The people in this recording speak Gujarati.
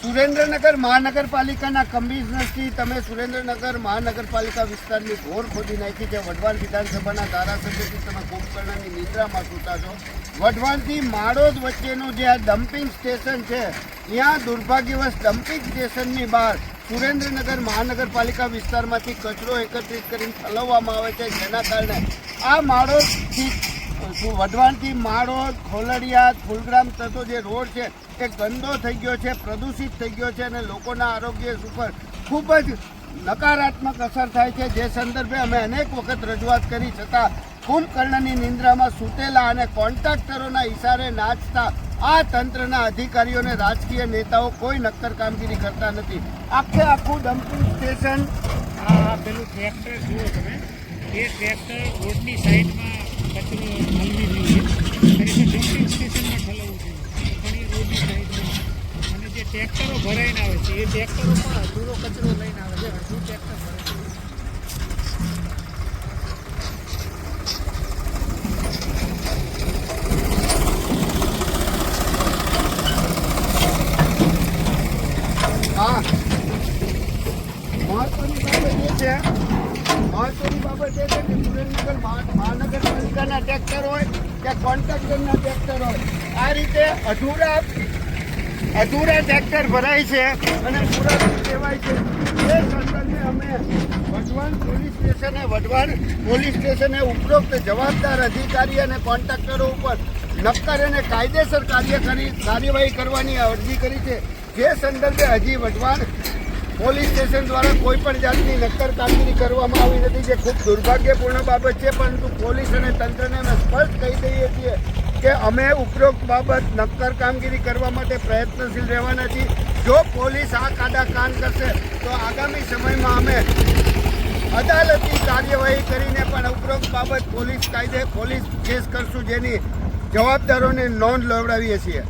સુરેન્દ્રનગર મહાનગરપાલિકાના કમિશનરથી તમે સુરેન્દ્રનગર મહાનગરપાલિકા વિસ્તારની ઘોર ખોદી નાખી છે. વઢવાણ વિધાનસભાના ધારાસભ્યથી તમે કુંભકર્ણની નિદ્રામાં સૂતા છો. વઢવાણથી માળોદ વચ્ચેનું જે આ ડમ્પિંગ સ્ટેશન છે, ત્યાં દુર્ભાગ્યવશ ડમ્પિંગ સ્ટેશનની બહાર સુરેન્દ્રનગર મહાનગરપાલિકા વિસ્તારમાંથી કચરો એકત્રિત કરીને ઠલવવામાં આવે છે, જેના કારણે આ માળોદથી વઢવાણથી માળોદ, ખોલડિયા, ફૂલગ્રામ થતો જે રોડ છે એ ગંદો થઈ ગયો છે, પ્રદૂષિત થઈ ગયો છે અને લોકોના આરોગ્ય ઉપર ખૂબ જ નકારાત્મક અસર થાય છે. જે સંદર્ભે અમે અનેક વખત રજૂઆત કરી છતાં કુંભકર્ણની નિંદ્રામાં સૂતેલા અને કોન્ટ્રાક્ટરોના ઇશારે નાચતા આ તંત્રના અધિકારીઓને રાજકીય નેતાઓ કોઈ નક્કર કામગીરી કરતા નથી. આખે આખું ડમ્પિંગ સ્ટેશન, આ પેલું ટ્રેક્ટર જુઓ તમે, એ ટ્રેક્ટર રોડની સાઈડમાં કચરો હલવી રહ્યું છે, ખરેખર ડમ્પિંગ સ્ટેશનમાં ઠલવવું જોઈએ, પણ એ રોડની સાઈડમાં. અને જે ટ્રેક્ટરો ભરાઈને આવે છે, એ ટ્રેક્ટરો પણ અધૂરો કચરો લઈને આવે છે, અડધું ટ્રેક્ટર ભરાય છે. હા, મહત્વની બાબત એ છે કે સુરેન્દ્રનગર મહાનગરપાલિકાના ટ્રેક્ટર હોય કે કોન્ટ્રાક્ટરના ટ્રેક્ટર હોય, આ રીતે અધૂરા ટ્રેક્ટર ભરાય છે અને પૂરા કહેવાય છે. એ સંદર્ભે અમે વઢવાણ પોલીસ સ્ટેશને ઉપરોક્ત જવાબદાર અધિકારી અને કોન્ટ્રાક્ટરો ઉપર નક્કર અને કાયદેસર કાર્યવાહી કરવાની અરજી કરી છે. જે સંદર્ભે હજી વઢવાણ પોલીસ સ્ટેશન દ્વારા કોઈ પણ જાતની નક્કર કામગીરી કરવામાં આવી નથી, જે ખૂબ દુર્ભાગ્યપૂર્ણ બાબત છે. પરંતુ પોલીસ અને તંત્રને અમે સ્પષ્ટ કહી દઈએ છીએ કે અમે ઉપરોક્ત બાબત નક્કર કામગીરી કરવા માટે પ્રયત્નશીલ રહેવાના છીએ. જો પોલીસ આ કાડા કાન કરશે તો આગામી સમયમાં અમે અદાલતી કાર્યવાહી કરીને પણ ઉપરોક્ત બાબત પોલીસ કેસ કરશું, જેની જવાબદારોને નોંધ લેવડાવીએ છીએ.